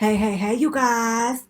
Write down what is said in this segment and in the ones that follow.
Hey, you guys.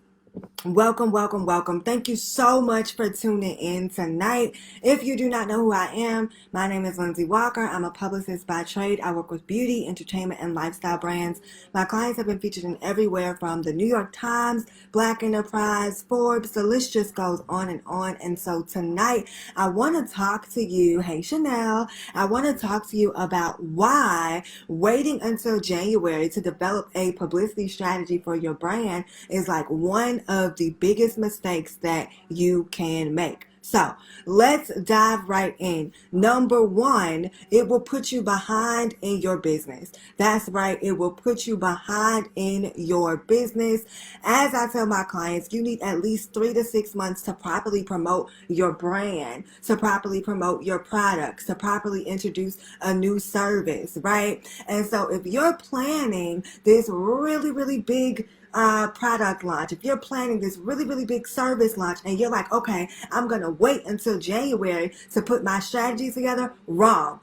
Welcome. Thank you so much for tuning in tonight. If you do not know who I am, my name is Lindsay Walker. I'm a publicist by trade. I work with beauty, entertainment, and lifestyle brands. My clients have been featured in everywhere from the New York Times, Black Enterprise, Forbes, the list just goes on and on. And so tonight, I want to talk to you, hey Chanel, I want to talk to you about why waiting until January to develop a publicity strategy for your brand is like one of the biggest mistakes that you can make. So let's dive right in. Number one, it will put you behind in your business. That's right. It will put you behind in your business. As I tell my clients, you need at least 3 to 6 months to properly promote your brand, to properly promote your products, to properly introduce a new service, right? And so if you're planning this really big product launch, if you're planning this really big service launch and you're like, okay, I'm going to wait until January to put my strategy together, wrong.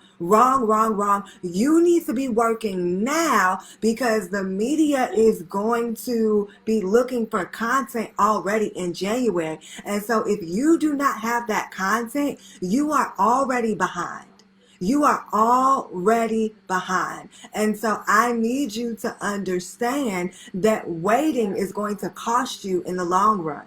You need to be working now because the media is going to be looking for content already in January. And so if you do not have that content, you are already behind. You are already behind. And so I need you to understand that waiting is going to cost you in the long run.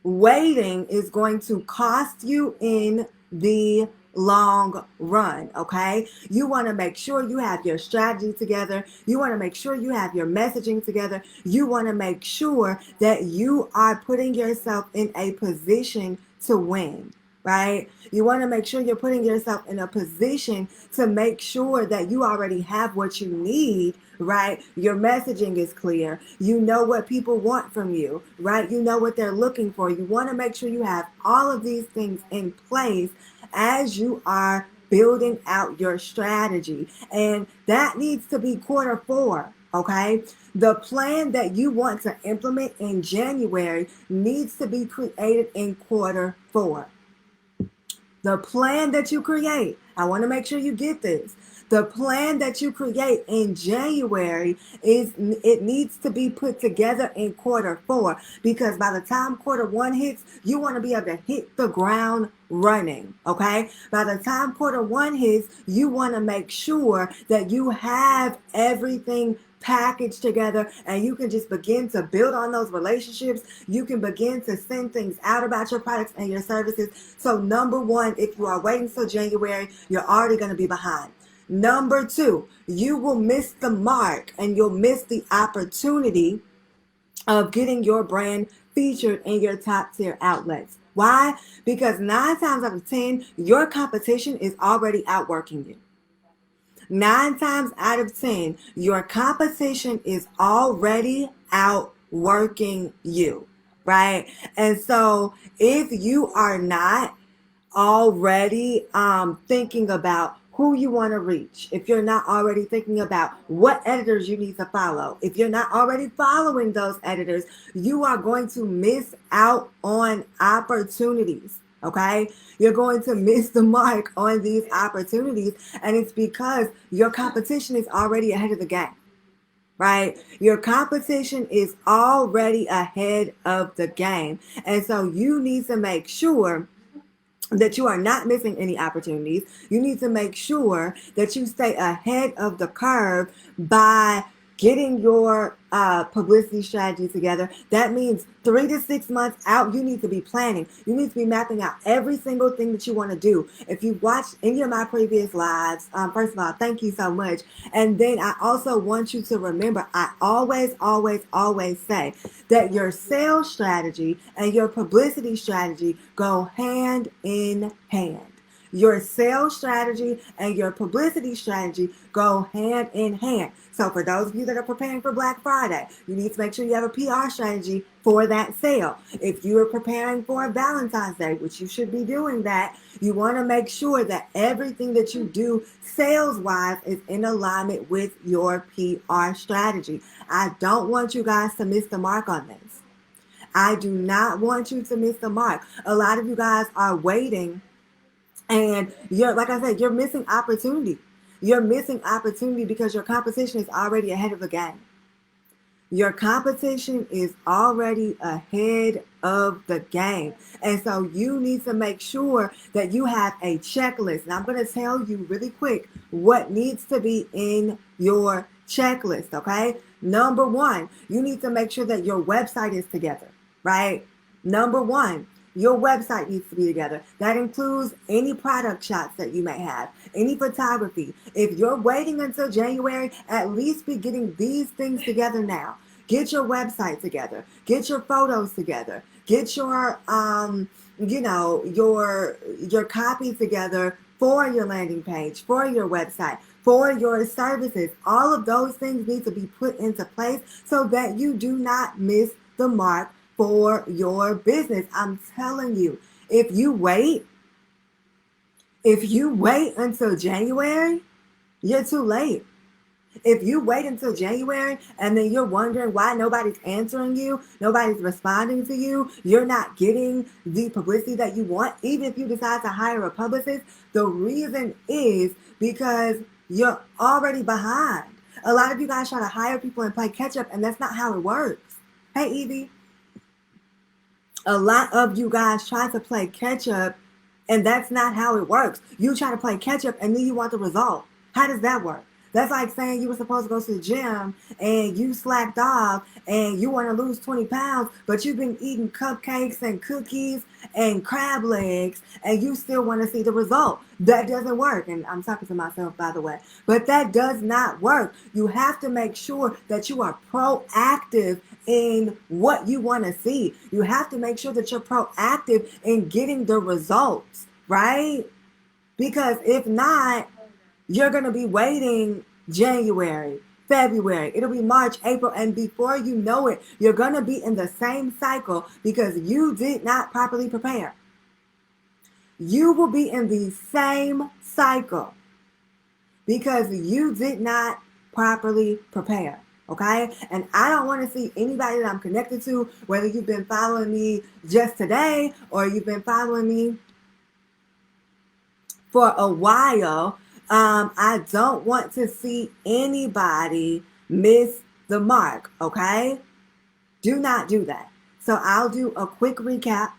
Waiting is going to cost you in the long run, okay? You want to make sure you have your strategy together. You want to make sure you have your messaging together. You want to make sure that you are putting yourself in a position to win. Right? You want to make sure you're putting yourself in a position to make sure that you already have what you need, right? Your messaging is clear. You know what people want from you, right? You know what they're looking for. You want to make sure you have all of these things in place as you are building out your strategy. And that needs to be Q4. Okay, the plan that you want to implement in January needs to be created in Q4. The plan that you create, I want to make sure you get this. The plan that you create in January it needs to be put together in Q4 because by the time Q1 hits, you want to be able to hit the ground running. Okay. By the time Q1 hits, you want to make sure that you have everything packaged together and you can just begin to build on those relationships. You can begin to send things out about your products and your services. So number one, if you are waiting till January, you're already going to be behind. Number two, you will miss the mark and you'll miss the opportunity of getting your brand featured in your top tier outlets. Why? Because 9 times out of 10, your competition is already outworking you. 9 times out of 10, your competition is already outworking you, right? And so if you are not already thinking about who you want to reach, if you're not already thinking about what editors you need to follow, if you're not already following those editors, you are going to miss out on opportunities. Okay, you're going to miss the mark on these opportunities, and it's because your competition is already ahead of the game, right? Your competition is already ahead of the game, and so you need to make sure that you are not missing any opportunities. You need to make sure that you stay ahead of the curve by getting your publicity strategy together. That means 3 to 6 months out, you need to be planning. You need to be mapping out every single thing that you want to do. If you've watched any of my previous lives, first of all, thank you so much. And then I also want you to remember, I always say that your sales strategy and your publicity strategy go hand in hand. Your sales strategy and your publicity strategy go hand in hand. So for those of you that are preparing for Black Friday, you need to make sure you have a PR strategy for that sale. If you are preparing for Valentine's Day, which you should be doing that, you want to make sure that everything that you do sales-wise is in alignment with your PR strategy. I don't want you guys to miss the mark on this. I do not want you to miss the mark. A lot of you guys are waiting and you're, like I said, you're missing opportunity. You're missing opportunity because your competition is already ahead of the game. Your competition is already ahead of the game. And so you need to make sure that you have a checklist. And I'm going to tell you really quick what needs to be in your checklist, okay? Number one, you need to make sure that your website is together, right? Number one, your website needs to be together. That includes any product shots that you may have, any photography. If you're waiting until January, at least be getting these things together now. Get your website together. Get your photos together. Get your your copy together for your landing page, for your website, for your services. All of those things need to be put into place so that you do not miss the mark for your business. I'm telling you, if you wait until January, you're too late. If you wait until January and then you're wondering why nobody's answering you, nobody's responding to you, you're not getting the publicity that you want, even if you decide to hire a publicist, the reason is because you're already behind. A lot of you guys try to hire people and play catch up, and that's not how it works. Hey, Evie. A lot of you guys try to play catch up, and that's not how it works. You try to play catch up and then you want the result. How does that work? That's like saying you were supposed to go to the gym and you slacked off and you want to lose 20 pounds, but you've been eating cupcakes and cookies and crab legs and you still want to see the result. That doesn't work. And I'm talking to myself, by the way, but that does not work. You have to make sure that you are proactive in what you want to see. You have to make sure that you're proactive in getting the results, right? Because if not, you're going to be waiting January, February, it'll be March, April, and before you know it, you're going to be in the same cycle because you did not properly prepare. You will be in the same cycle because you did not properly prepare. Okay? And I don't want to see anybody that I'm connected to, whether you've been following me just today or you've been following me for a while. I don't want to see anybody miss the mark, okay? Do not do that. So I'll do a quick recap,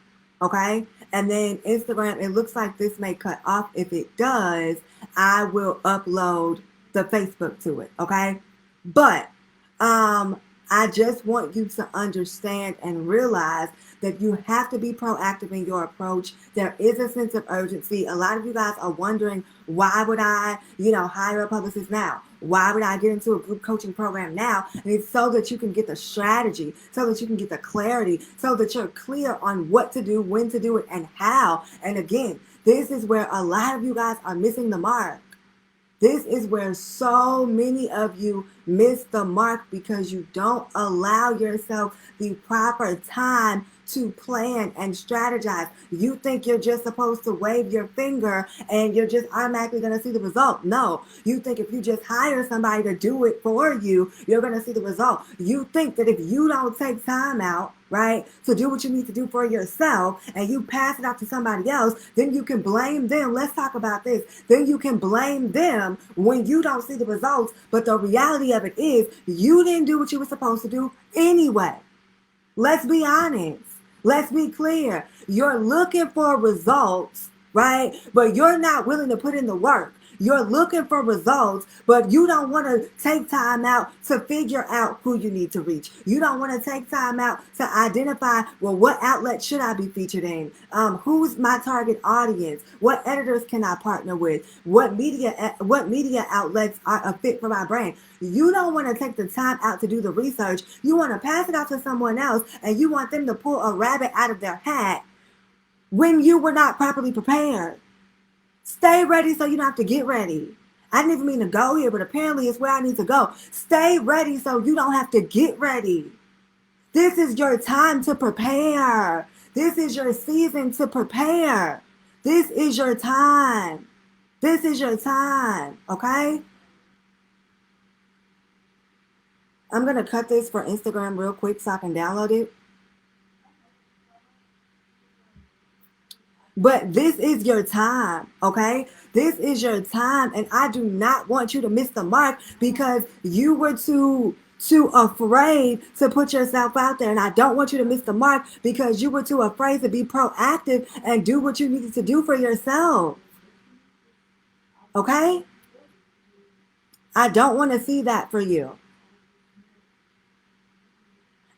okay? And then Instagram, it looks like this may cut off. If it does, I will upload the Facebook to it, okay? But I just want you to understand and realize that you have to be proactive in your approach. There is a sense of urgency. A lot of you guys are wondering, why would I, hire a publicist now? Why would I get into a group coaching program now? And it's so that you can get the strategy, so that you can get the clarity, so that you're clear on what to do, when to do it, and how. And again, this is where a lot of you guys are missing the mark. This is where so many of you miss the mark because you don't allow yourself the proper time to plan and strategize. You think you're just supposed to wave your finger and you're just automatically going to see the result. No, you think if you just hire somebody to do it for you, you're going to see the result. You think that if you don't take time out, right, to do what you need to do for yourself and you pass it off to somebody else, then you can blame them. Let's talk about this. Then you can blame them when you don't see the results. But the reality of it is you didn't do what you were supposed to do anyway. Let's be honest. Let's be clear. You're looking for results, right? But you're not willing to put in the work. You're looking for results, but you don't want to take time out to figure out who you need to reach. You don't want to take time out to identify, well, what outlet should I be featured in? Who's my target audience? What editors can I partner with? What media outlets are a fit for my brand? You don't want to take the time out to do the research. You want to pass it off to someone else, and you want them to pull a rabbit out of their hat when you were not properly prepared. Stay ready so you don't have to get ready. I didn't even mean to go here, but apparently it's where I need to go. Stay ready so you don't have to get ready. This is your time to prepare. This is your season to prepare. This is your time. This is your time, okay? I'm going to cut this for Instagram real quick so I can download it. But this is your time, okay? This is your time, and I do not want you to miss the mark because you were too too afraid to put yourself out there. And I don't want you to miss the mark because you were too afraid to be proactive and do what you needed to do for yourself. Okay? I don't want to see that for you.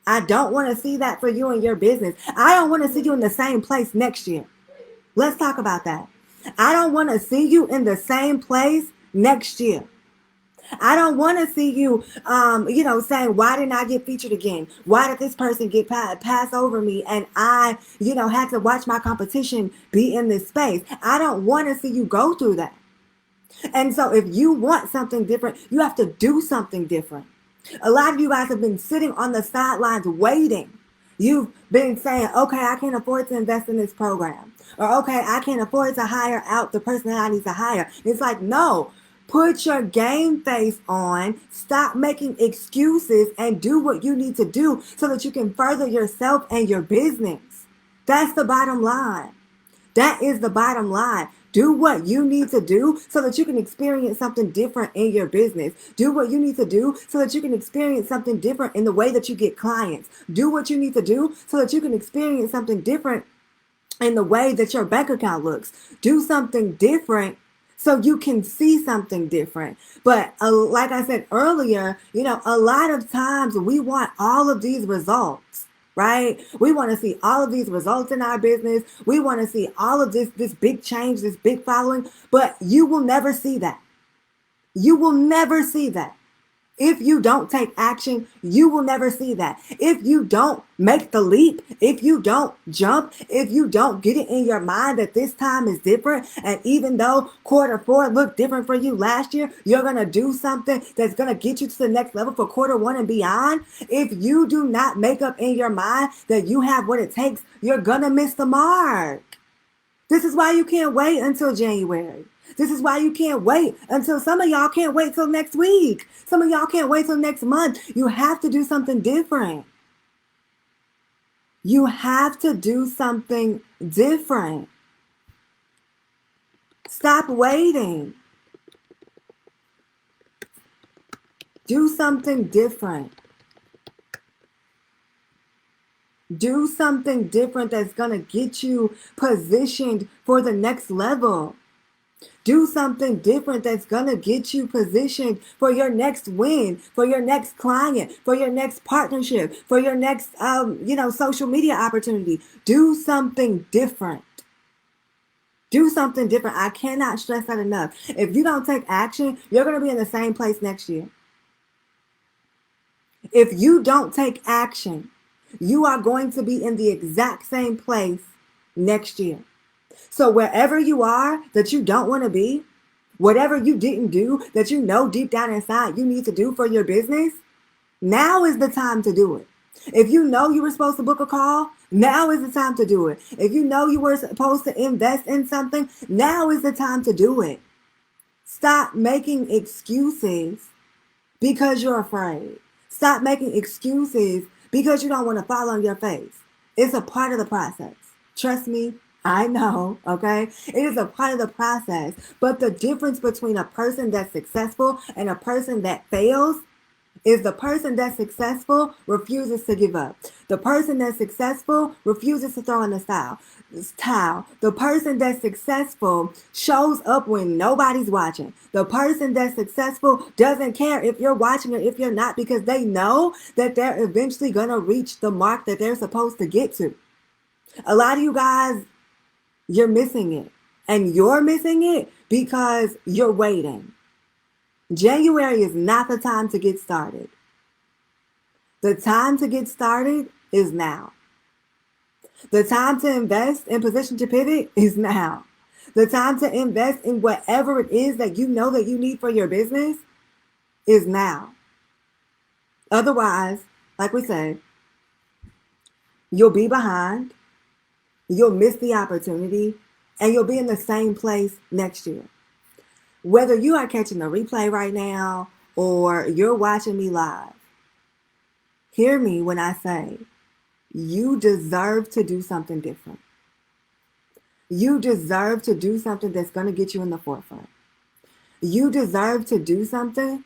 I don't want to see that for you and your business. I don't want to see you in the same place next year. Let's talk about that. I don't want to see you in the same place next year. I don't want to see you, saying, why didn't I get featured again? Why did this person get pass over me? And I, had to watch my competition be in this space. I don't want to see you go through that. And so if you want something different, you have to do something different. A lot of you guys have been sitting on the sidelines waiting. You've been saying, okay, I can't afford to invest in this program. Or, okay, I can't afford to hire out the person that I need to hire. It's like, no, put your game face on. Stop making excuses and do what you need to do so that you can further yourself and your business. That's the bottom line. That is the bottom line. Do what you need to do so that you can experience something different in your business. Do what you need to do so that you can experience something different in the way that you get clients. Do what you need to do so that you can experience something different in the way that your bank account looks. Do something different so you can see something different. But like I said earlier, a lot of times we want all of these results. Right? We want to see all of these results in our business. We want to see all of this big change, this big following, but you will never see that. You will never see that. If you don't take action, you will never see that. If you don't make the leap, if you don't jump, if you don't get it in your mind that this time is different, and even though quarter 4 looked different for you last year, you're going to do something that's going to get you to the next level for quarter 1 and beyond. If you do not make up in your mind that you have what it takes, you're going to miss the mark. This is why you can't wait until January. This is why you can't wait until some of y'all can't wait till next week. Some of y'all can't wait till next month. You have to do something different. You have to do something different. Stop waiting. Do something different. Do something different that's going to get you positioned for the next level. Do something different that's going to get you positioned for your next win, for your next client, for your next partnership, for your next, social media opportunity. Do something different. Do something different. I cannot stress that enough. If you don't take action, you're going to be in the same place next year. If you don't take action, you are going to be in the exact same place next year. So wherever you are that you don't want to be, whatever you didn't do that you know deep down inside you need to do for your business, now is the time to do it. If you know you were supposed to book a call, now is the time to do it. If you know you were supposed to invest in something, now is the time to do it. Stop making excuses because you're afraid. Stop making excuses because you don't want to fall on your face. It's a part of the process. Trust me, I know, okay? It is a part of the process. But the difference between a person that's successful and a person that fails is the person that's successful refuses to give up. The person that's successful refuses to throw in the towel. The person that's successful shows up when nobody's watching. The person that's successful doesn't care if you're watching or if you're not, because they know that they're eventually going to reach the mark that they're supposed to get to. A lot of you guys, you're missing it. And you're missing it because you're waiting. January is not the time to get started. The time to get started is now. The time to invest in position to pivot is now. The time to invest in whatever it is that you know that you need for your business is now. Otherwise, like we said, you'll be behind, you'll miss the opportunity, and you'll be in the same place next year. Whether you are catching the replay right now or you're watching me live, hear me when I say you deserve to do something different. You deserve to do something that's going to get you in the forefront. You deserve to do something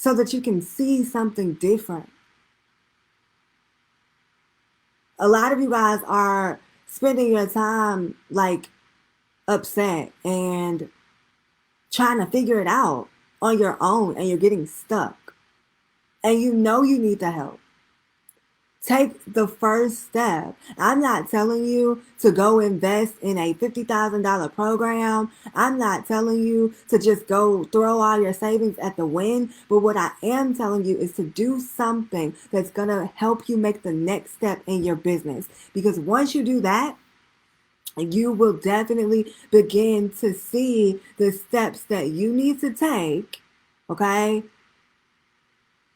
so that you can see something different. A lot of you guys are spending your time like upset and trying to figure it out on your own, and you're getting stuck. And you know you need the help. Take the first step. I'm not telling you to go invest in a $50,000 program. I'm not telling you to just go throw all your savings at the wind. But what I am telling you is to do something that's going to help you make the next step in your business. Because once you do that, you will definitely begin to see the steps that you need to take, okay,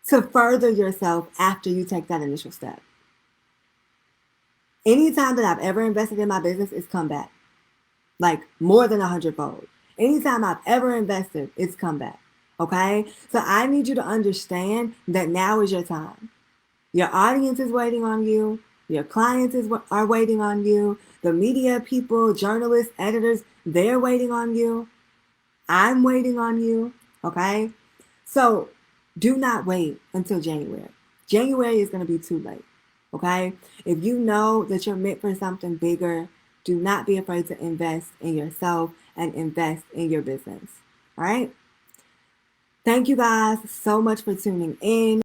to further yourself after you take that initial step. Anytime that I've ever invested in my business, it's come back. Like more than 100-fold. Anytime I've ever invested, it's come back. Okay? So I need you to understand that now is your time. Your audience is waiting on you. Your clients are waiting on you. The media people, journalists, editors, they're waiting on you. I'm waiting on you. Okay? So do not wait until January. January is going to be too late. Okay? If you know that you're meant for something bigger, do not be afraid to invest in yourself and invest in your business. All right? Thank you guys so much for tuning in.